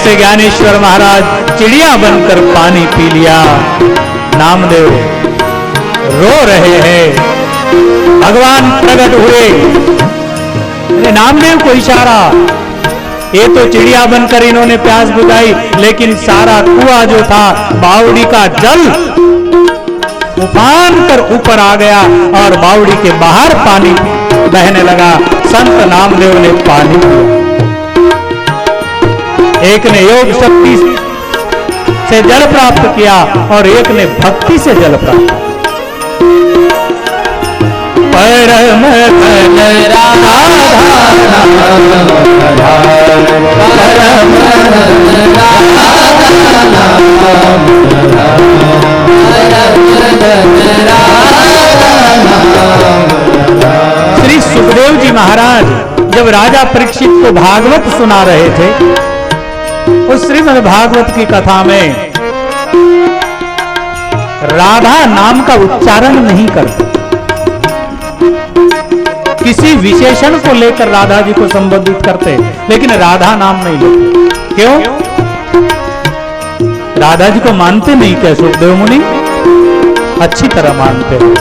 ऐसे ज्ञानेश्वर महाराज चिड़िया बनकर पानी पी लिया। नामदेव रो रहे हैं। भगवान प्रकट हुए। नामदेव को इशारा, ये तो चिड़िया बनकर इन्होंने प्यास बुझाई, लेकिन सारा कुआं जो था बावड़ी का जल उफान कर ऊपर आ गया और बावड़ी के बाहर पानी बहने लगा। संत नामदेव ने पानी पिया। एक ने योग शक्ति से जल प्राप्त किया और एक ने भक्ति से जल प्राप्त किया। परम धन राधा श्री सुखदेव जी महाराज जब राजा परीक्षित को भागवत सुना रहे थे, उस श्रीमद् भागवत की कथा में राधा नाम का उच्चारण नहीं करते। किसी विशेषण को लेकर राधा जी को संबोधित करते, लेकिन राधा नाम नहीं लेते। क्यों? राधा जी को मानते नहीं क्या सुखदेव मुनि? अच्छी तरह मानते हैं,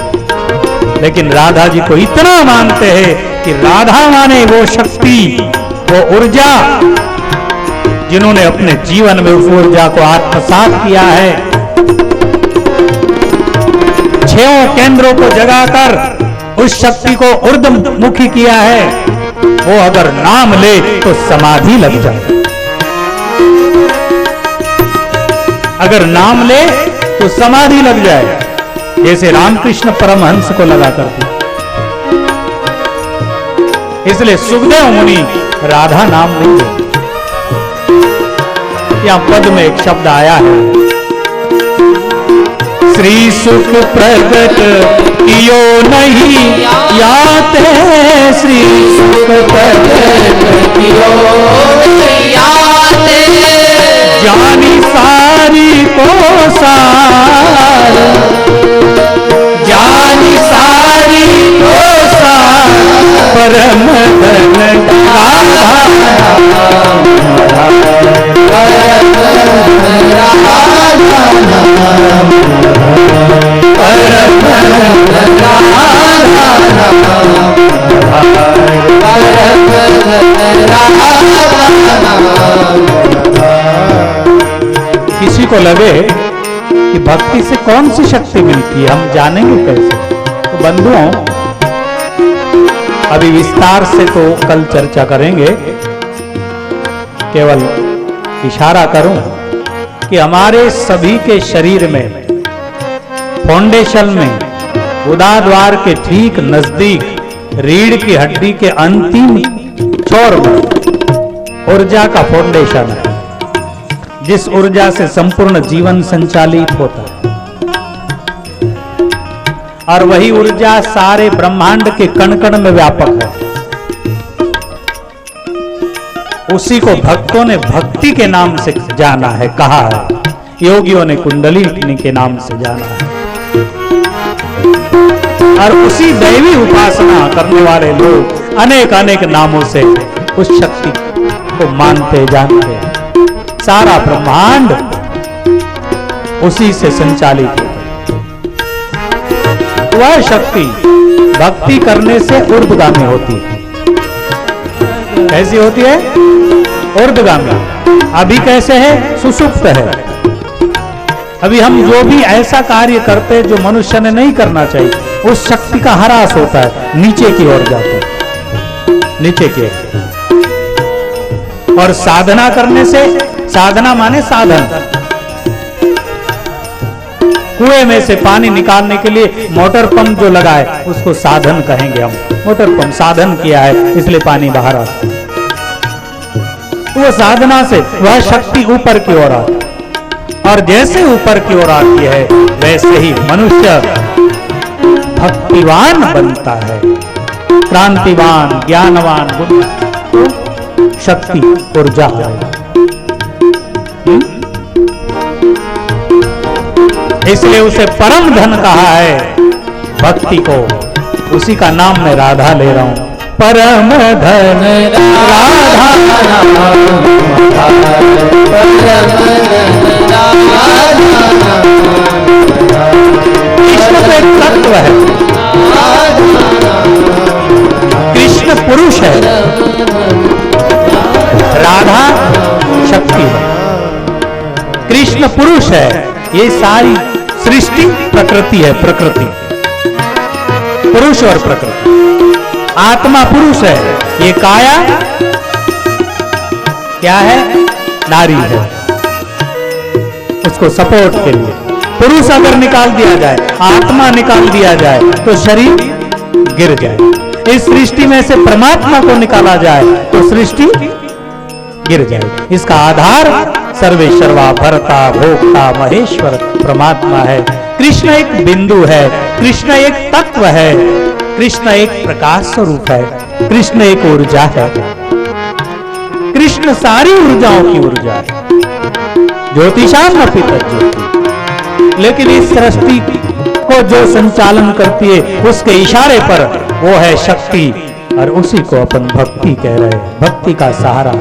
लेकिन राधा जी को इतना मानते हैं कि राधा माने वो शक्ति, वो ऊर्जा जिन्होंने अपने जीवन में उस ऊर्जा को आत्मसात किया है। 6 केंद्रों को जगाकर उस शक्ति को ऊर्ध्वमुखी किया है। वो अगर नाम ले तो समाधि लग जाए, अगर नाम ले तो समाधि लग जाए, जैसे रामकृष्ण परमहंस को लगा करती। इसलिए सुखदेव मुनि राधा नाम नहीं लेते। यहां पद में एक शब्द आया है, श्री सुख प्रगट कियो नहीं याते, श्री सुख प्रगट कियो नहीं याते, जानी सारी को सार, जानी सारी को सार, परम धन राधा किसी को लगे कि भक्ति से कौन सी शक्ति मिलती है, हम जानेंगे कैसे? तो बंधुओं, अभी विस्तार से तो कल चर्चा करेंगे। केवल इशारा करूं कि हमारे सभी के शरीर में फाउंडेशन में गुदाद्वार के ठीक नजदीक रीढ़ की हड्डी के अंतिम छोर में ऊर्जा का फाउंडेशन है, जिस ऊर्जा से संपूर्ण जीवन संचालित होता है। और वही ऊर्जा सारे ब्रह्मांड के कण कण में व्यापक है। उसी को भक्तों ने भक्ति के नाम से जाना है, कहा है। योगियों ने कुंडलिनी के नाम से जाना है। और उसी दैवी उपासना करने वाले लोग अनेक अनेक नामों से उस शक्ति को मानते जानते हैं। सारा ब्रह्मांड उसी से संचालित है। वह शक्ति भक्ति करने से ऊर्ध्वगामी होती है। कैसी होती है? ऊर्ध्वगामी। अभी कैसे है? सुषुप्त है। अभी हम जो भी ऐसा कार्य करते हैं जो मनुष्य ने नहीं करना चाहिए, उस शक्ति का ह्रास होता है, नीचे की ओर जाता है, नीचे की ओर। और साधना करने से, साधना माने साधन, कुएं में से पानी निकालने के लिए मोटर पंप जो लगा है उसको साधन कहेंगे हम। मोटर पंप साधन किया है, इसलिए पानी बाहर आता है। वो साधना से वह शक्ति ऊपर की ओर आती है। और जैसे ऊपर की ओर आती है वैसे ही मनुष्य भक्तिवान बनता है, क्रांतिवान, ज्ञानवान, बुद्धिमान, शक्ति ऊर्जा है। इसलिए उसे परम धन कहा है भक्ति को। उसी का नाम मैं राधा ले रहा हूं। परम धन राधा, कृष्ण पुरुष है, ये सारी सृष्टि प्रकृति है, प्रकृति पुरुष और प्रकृति। आत्मा पुरुष है, ये काया क्या है? नारी है। उसको सपोर्ट के लिए पुरुष अगर निकाल दिया जाए, आत्मा निकाल दिया जाए तो शरीर गिर जाए। इस सृष्टि में से परमात्मा को निकाला जाए तो सृष्टि गिर जाए। इसका आधार सर्वेश्वरवा भरता भोक्ता महेश्वर परमात्मा है। कृष्ण एक बिंदु है, कृष्ण एक तत्व है, कृष्ण एक प्रकाश स्वरूप है, कृष्ण एक ऊर्जा है। कृष्ण सारी ऊर्जाओं की ऊर्जा है, ज्योतिषाम अपि तज्ज्योति। लेकिन इस सृष्टि को जो संचालन करती है उसके इशारे पर वो है शक्ति, और उसी को अपन भक्ति कह रहे हैं, भक्ति का सहारा।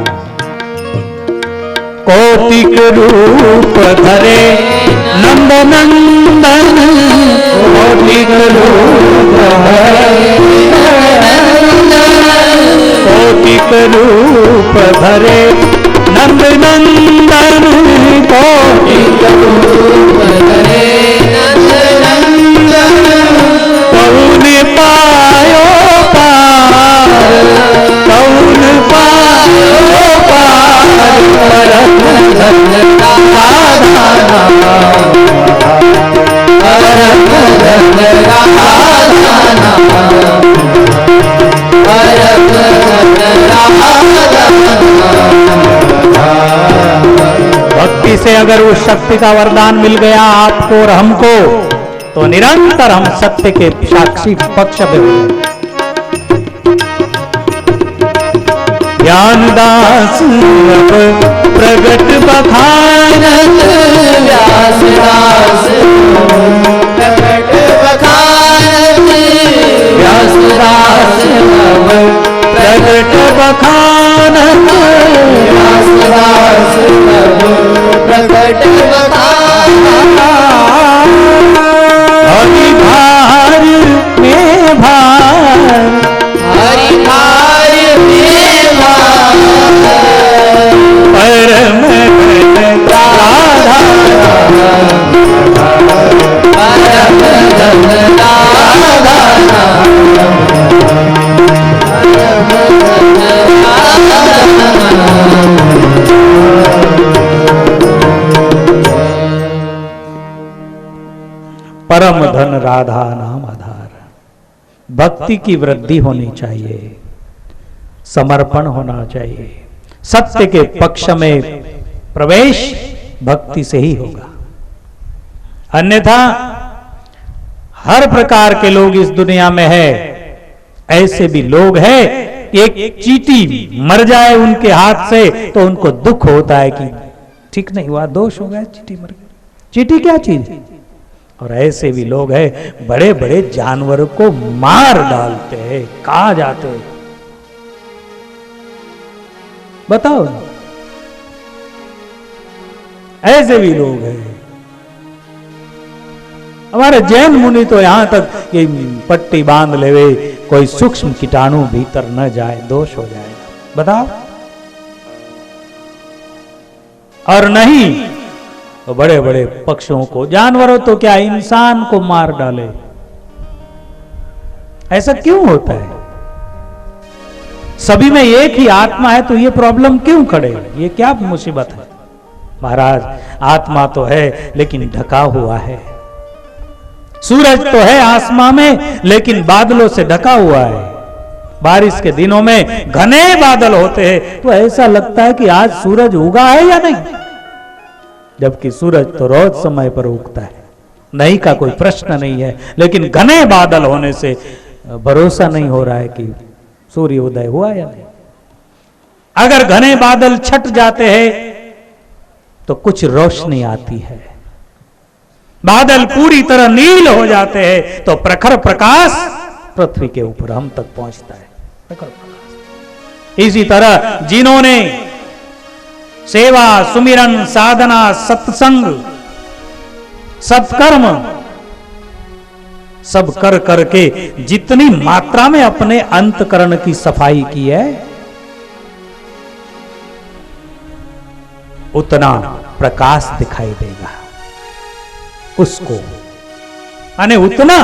कौतिक रूप धरे नंद नंदन, कौतिक रूप धरे, कौतिक रूप धरे नंद नंदन, कौतिक रूप धरे नंद नंदन, कौन पायो पार, कौन पायो पार, परम धन राधा नाम, परम धन राधा नाम, परम धन राधा नाम। भक्ति से अगर उस शक्ति का वरदान मिल गया आपको और हमको, तो निरंतर हम सत्य के साक्षी पक्ष में। ज्ञानदास अब प्रगट बखानत, व्यासदास प्रगट बखानत, व्यासदास अब प्रगट बखानत, व्यासदास अब प्रगट बखानत। हरि भार में भार, हरि भार में भार, परम धन राधा नाम, परम धन राधा नाम, परम धन राधा नाम आधार। भक्ति की वृद्धि होनी चाहिए, समर्पण होना चाहिए, सत्य के पक्ष में प्रवेश भक्ति से ही होगा। अन्यथा हर प्रकार के लोग इस दुनिया में है। ऐसे भी लोग हैं, एक चींटी मर जाए उनके हाथ से तो उनको दुख होता है कि ठीक नहीं हुआ, दोष हो गया, चींटी मर गई। चींटी क्या चीज? और ऐसे भी लोग हैं, बड़े बड़े जानवरों को मार डालते हैं, कहा जाते हैं। बताओ, ऐसे भी लोग हैं। हमारे जैन मुनि तो यहां तक ये पट्टी बांध लेवे, कोई सूक्ष्म कीटाणु भीतर न जाए, दोष हो जाएगा। बताओ। और नहीं तो बड़े बड़े पक्षियों को, जानवरों तो क्या इंसान को मार डाले। ऐसा क्यों होता है? सभी में एक ही आत्मा है तो ये प्रॉब्लम क्यों खड़े? ये क्या मुसीबत है? महाराज, आत्मा तो है लेकिन ढका हुआ है। सूरज तो है आसमां में लेकिन बादलों से ढका हुआ है। बारिश के दिनों में घने बादल होते हैं तो ऐसा लगता है कि आज सूरज उगा है या नहीं, जबकि सूरज तो रोज समय पर उगता है, नहीं का कोई प्रश्न नहीं है। लेकिन घने बादल होने से भरोसा नहीं हो रहा है कि सूर्य उदय हुआ या नहीं। अगर घने बादल छट जाते हैं तो कुछ रोशनी आती है, बादल पूरी तरह नील हो जाते हैं तो प्रखर प्रकाश पृथ्वी के ऊपर हम तक पहुंचता है, प्रखर प्रकाश। इसी तरह जिन्होंने सेवा, सुमिरन, साधना, सत्संग, सत्कर्म सब कर करके जितनी मात्रा में अपने अंतकरण की सफाई की है, उतना प्रकाश दिखाई देगा उसको, अने उतना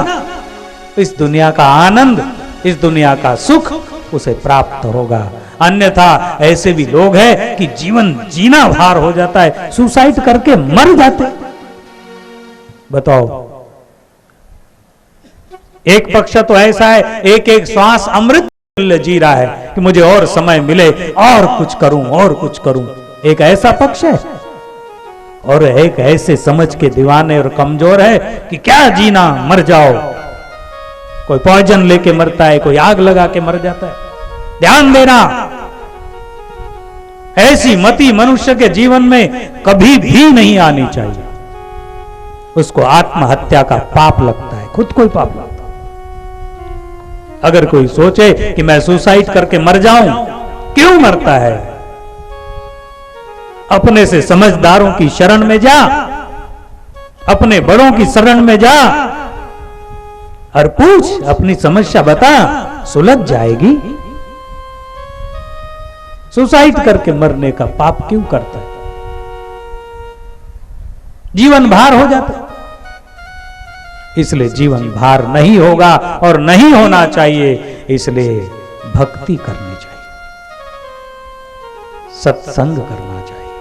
इस दुनिया का आनंद, इस दुनिया का सुख उसे प्राप्त होगा। अन्यथा ऐसे भी लोग हैं कि जीवन जीना भार हो जाता है, सुसाइड करके मर जाते। बताओ, एक पक्ष तो ऐसा है एक एक श्वास अमृत जी रहा है कि मुझे और समय मिले और कुछ करूं और कुछ करूं, एक ऐसा पक्ष है। और एक ऐसे समझ के दीवाने और कमजोर है कि क्या जीना, मर जाओ। कोई पॉइजन लेके मरता है, कोई आग लगा के मर जाता है। ध्यान देना, ऐसी मति मनुष्य के जीवन में कभी भी नहीं आनी चाहिए। उसको आत्महत्या का पाप लगता है, खुद को ही पाप लगता है। अगर कोई सोचे कि मैं सुसाइड करके मर जाऊं, क्यों मरता है? अपने से समझदारों की शरण में जा, अपने बड़ों की शरण में जा और पूछ, अपनी समस्या बता, सुलझ जाएगी। सुसाइड करके मरने का पाप क्यों करता है? जीवन भार हो जाता है। इसलिए जीवन भार नहीं होगा और नहीं होना चाहिए। इसलिए भक्ति करनी चाहिए, सत्संग करना चाहिए,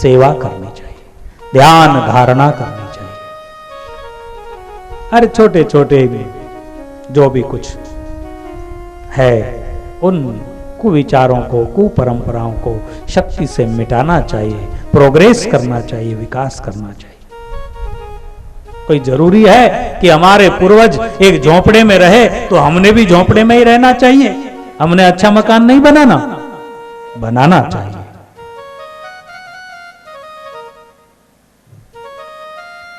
सेवा करनी चाहिए, ध्यान धारणा करनी चाहिए। हर छोटे छोटे जो भी कुछ है उन कुविचारों को, कुपरंपराओं को शक्ति से मिटाना चाहिए, प्रोग्रेस करना चाहिए, विकास करना चाहिए। कोई जरूरी है कि हमारे पूर्वज एक झोंपड़े में रहे तो हमने भी झोंपड़े में ही रहना चाहिए? हमने अच्छा मकान नहीं बनाना चाहिए।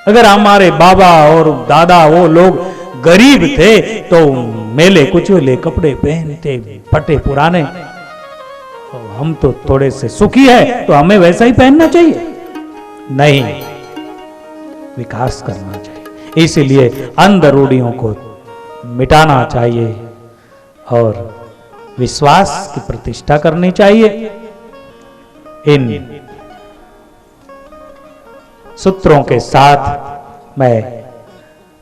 अगर हमारे बाबा और दादा वो लोग गरीब थे तो मेले कुचले कपड़े पहनते, फटे पुराने, हम तो थोड़े से सुखी है तो हमें वैसा ही पहनना चाहिए? नहीं, विकास करना चाहिए। इसीलिए अंध रूढ़ियों को मिटाना चाहिए और विश्वास की प्रतिष्ठा करनी चाहिए। इन सूत्रों के साथ मैं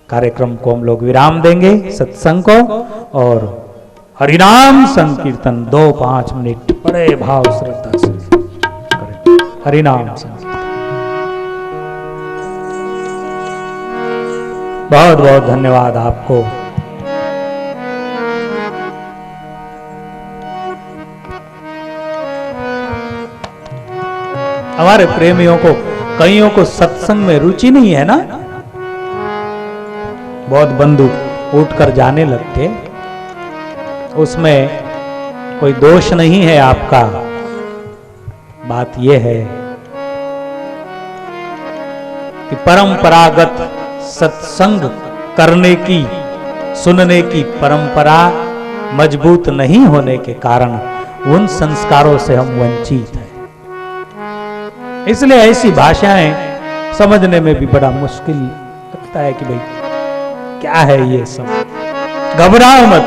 कार्यक्रम को हम लोग विराम देंगे, सत्संग को, और हरिनाम संकीर्तन 2-5 मिनट बड़े भाव श्रद्धा से करें। हरिनाम संकीर्तन। बहुत बहुत धन्यवाद आपको। हमारे प्रेमियों को, कईयों को सत्संग में रुचि नहीं है ना, बहुत बंधु उठकर जाने लगते, उसमें कोई दोष नहीं है आपका। बात यह है कि परंपरागत सत्संग करने की, सुनने की परंपरा मजबूत नहीं होने के कारण उन संस्कारों से हम वंचित हैं। इसलिए ऐसी भाषाएं समझने में भी बड़ा मुश्किल लगता है कि भाई क्या है ये सब। घबराओ मत,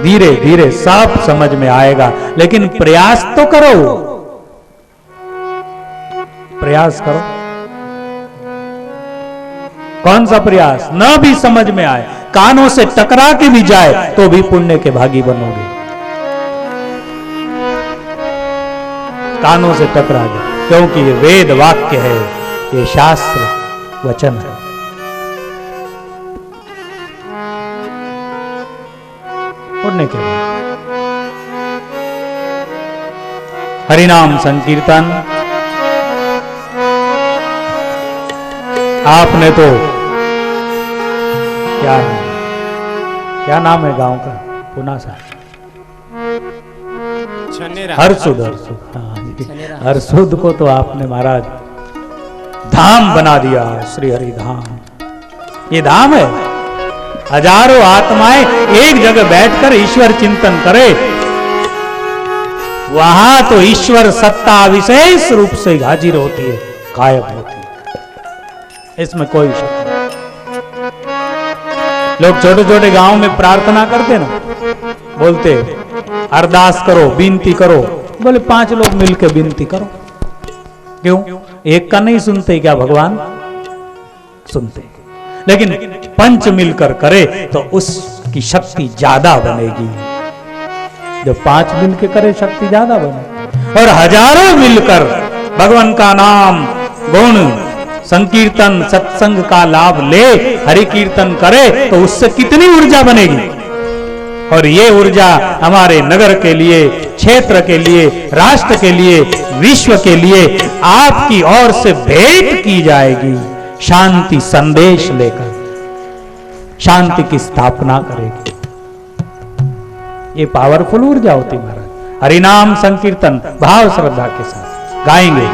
धीरे धीरे सब समझ में आएगा, लेकिन प्रयास तो करो, प्रयास करो। कौन सा प्रयास? न भी समझ में आए, कानों से टकरा के भी जाए तो भी पुण्य के भागी बनोगे। कानों से टकरा जाए, क्योंकि ये वेद वाक्य है, ये शास्त्र वचन है। पुण्य के भागी। हरिनाम संकीर्तन आपने तो क्या नाम है गांव का? पुनासा, हरसुद। हरसुद को तो आपने महाराज धाम बना दिया, श्री हरि धाम। ये धाम है, हजारों आत्माएं एक जगह बैठकर ईश्वर चिंतन करे, वहां तो ईश्वर सत्ता विशेष रूप से हाजिर होती है, गायब होती है, इसमें कोई शक नहीं। लोग छोटे छोटे गांव में प्रार्थना करते ना, बोलते अरदास करो, विनती करो, बोले 5 लोग मिलकर विनती करो, क्यों? एक का नहीं सुनते क्या भगवान? सुनते। लेकिन पंच मिलकर करे तो उसकी शक्ति ज्यादा बनेगी। जब 5 मिलकर करे शक्ति ज्यादा बने। और हजारों मिलकर भगवान का नाम गुण संकीर्तन सत्संग का लाभ ले, हरि कीर्तन करे तो उससे कितनी ऊर्जा बनेगी। और ये ऊर्जा हमारे नगर के लिए, क्षेत्र के लिए, राष्ट्र के लिए, विश्व के लिए आपकी ओर से भेंट की जाएगी। शांति संदेश लेकर शांति की स्थापना करेगी। ये पावरफुल ऊर्जा होती महाराज। हरिनाम संकीर्तन भाव श्रद्धा के साथ गाएंगे।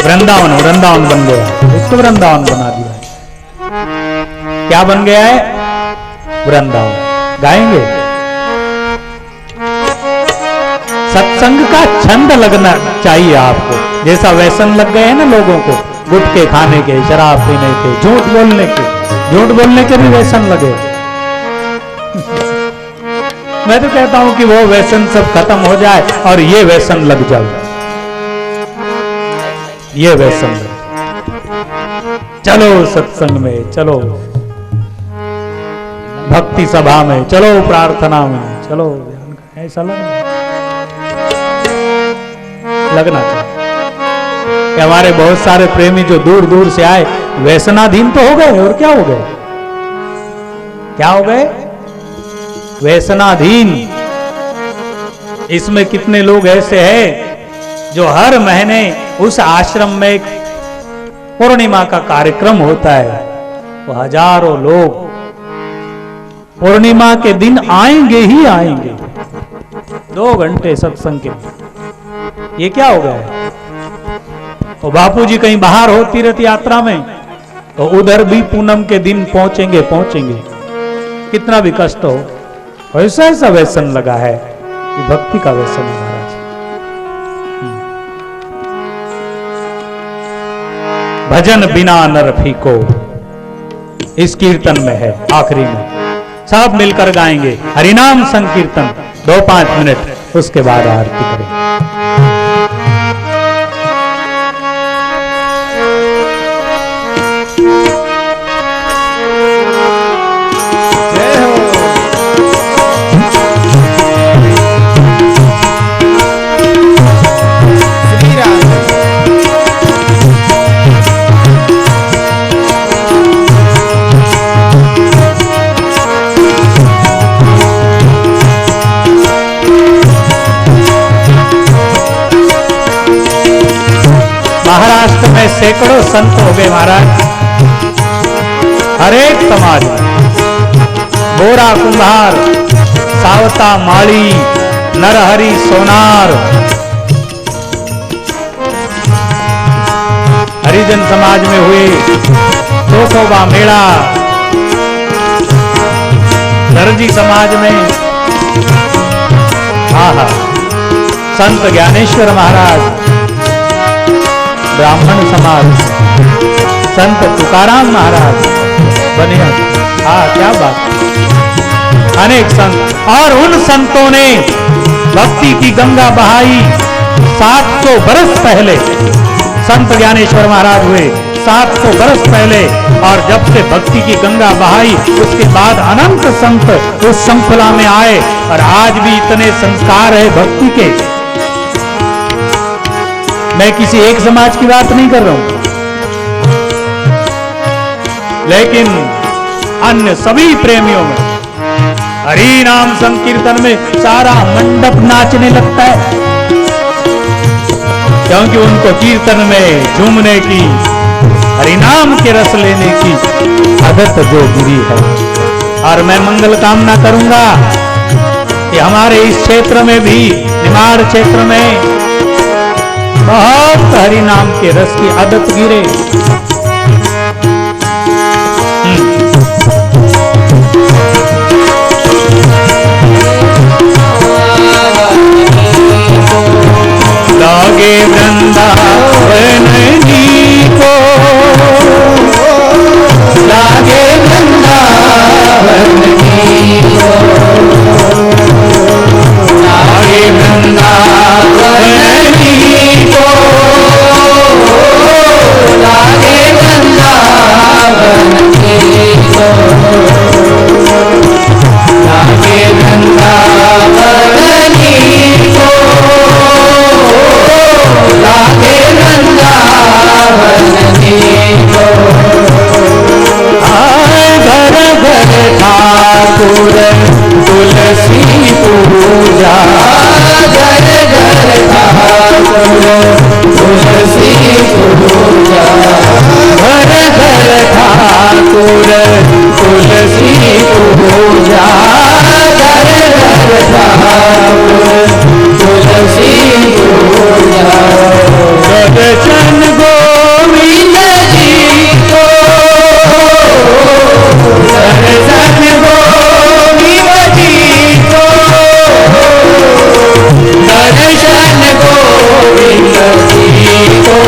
वृंदावन वृंदावन बन गया, इसको वृंदावन बना दिया। क्या बन गया है? वृंदावन। गाएंगे। सत्संग का छंद लगना चाहिए आपको। जैसा व्यसन लग गए हैं ना लोगों को, गुटखे खाने के, शराब पीने के, झूठ बोलने के भी व्यसन लगे। मैं तो कहता हूं कि वो व्यसन सब खत्म हो जाए और ये व्यसन लग जाए। ये व्यसन लग, चलो सत्संग में, चलो भक्ति सभा में, चलो प्रार्थना में, चलो ऐसा लगना चाहिए। कि हमारे बहुत सारे प्रेमी जो दूर दूर से आए व्यसनाधीन तो हो गए। और क्या हो गए? क्या हो गए? व्यसनाधीन। इसमें कितने लोग ऐसे हैं जो हर महीने उस आश्रम में पूर्णिमा का कार्यक्रम होता है, वो हजारों लोग पूर्णिमा के दिन आएंगे ही आएंगे। 2 घंटे सत्संग के। ये क्या हो गया है? तो बापूजी कहीं बाहर हो तीर्थ यात्रा में, तो उधर भी पूनम के दिन पहुंचेंगे। कितना भी कष्ट हो, ऐसा ऐसा व्यसन लगा है कि भक्ति का व्यसन है महाराज। भजन बिना नर फीको, इस कीर्तन में है। आखिरी में सब मिलकर गाएंगे हरिनाम संकीर्तन 2-5 मिनट, उसके बाद आरती करेंगे। महाराष्ट्र में सैकड़ों संत हो गए महाराज। हर एक समाज, बोरा कुम्हार, सावता माली, नरहरि सोनार, हरिजन समाज में हुए तोकोबा मेला, दर्जी समाज में संत ज्ञानेश्वर महाराज, ब्राह्मण समाज, संत तुकाराम महाराज बने। क्या बात। अनेक संत, और उन संतों ने भक्ति की गंगा बहाई। 700 बरस पहले संत ज्ञानेश्वर महाराज हुए, 700 बरस पहले। और जब से भक्ति की गंगा बहाई, उसके बाद अनंत संत उस श्रृंखला में आए। और आज भी इतने संस्कार है भक्ति के। मैं किसी एक समाज की बात नहीं कर रहा हूं, लेकिन अन्य सभी प्रेमियों में हरि नाम संकीर्तन में सारा मंडप नाचने लगता है, क्योंकि उनको कीर्तन में झूमने की, हरि नाम के रस लेने की आदत जो गिरी है। और मैं मंगल कामना करूंगा कि हमारे इस क्षेत्र में भी, निमाड़ क्षेत्र में बहुत हरि नाम के रस की आदत गिरे। लागे वृंदावन को, लागे वृंदावन को, लागे तुलसी पूजा घर घर ठाकुर तुलसी पूजा घर घर ठाकुर तुलसी पूजा घर घर ठाकुर तुलसी पूजा दर्शन गोविंद जी को दर्शन गोविंद जी को दर्शन गोविंद जी को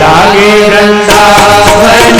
लागे वृंदावन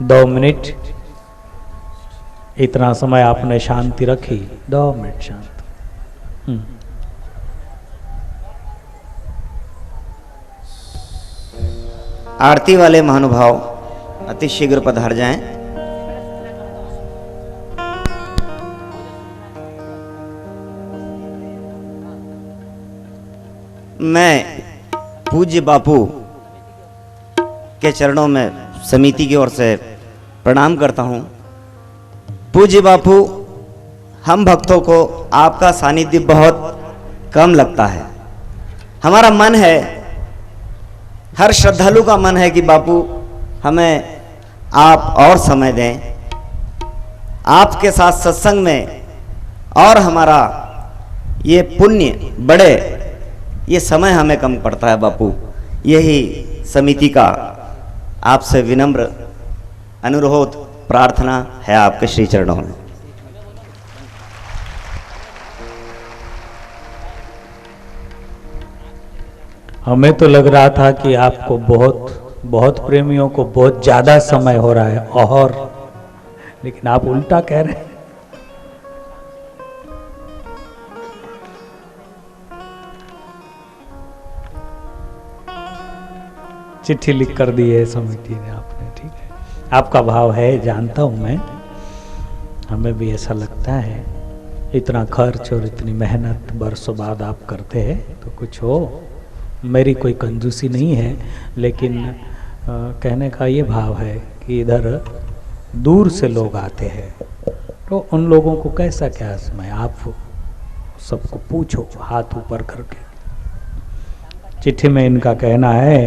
2 मिनट इतना समय आपने शांति रखी, 2 मिनट शांत। आरती वाले महानुभाव अति शीघ्र पधार जाएं। मैं पूज्य बापू के चरणों में समिति की ओर से प्रणाम करता हूं। पूज्य बापू, हम भक्तों को आपका सानिध्य बहुत कम लगता है। हमारा मन है, हर श्रद्धालु का मन है कि बापू हमें आप और समय दें, आपके साथ सत्संग में और हमारा ये पुण्य बढ़े। ये समय हमें कम पड़ता है बापू। यही समिति का आपसे विनम्र अनुरोध प्रार्थना है आपके श्री चरणों में। हमें तो लग रहा था कि आपको बहुत प्रेमियों को बहुत ज्यादा समय हो रहा है, और लेकिन आप उल्टा कह रहे हैं। चिट्ठी लिख कर दी है समिति ने आपने, ठीक है। आपका भाव है, जानता हूं मैं। हमें भी ऐसा लगता है, इतना खर्च और इतनी मेहनत बरसों बाद आप करते हैं तो कुछ हो। मेरी कोई कंजूसी नहीं है, लेकिन कहने का ये भाव है कि इधर दूर से लोग आते हैं तो उन लोगों को कैसा क्या समय, आप सबको पूछो हाथ ऊपर करके। चिट्ठी में इनका कहना है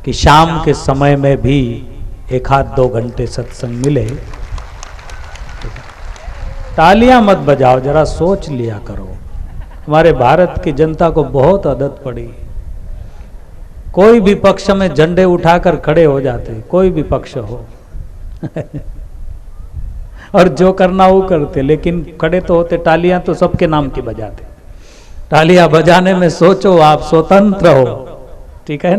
कि शाम के समय में भी 1-2 घंटे सत्संग मिले। तालियां मत बजाओ, जरा सोच लिया करो। हमारे भारत की जनता को बहुत आदत पड़ी, कोई भी पक्ष में झंडे उठाकर खड़े हो जाते, कोई भी पक्ष हो और जो करना वो करते, लेकिन खड़े तो होते, तालियां तो सबके नाम की बजाते। तालियां बजाने में सोचो आप स्वतंत्र हो, ठीक है।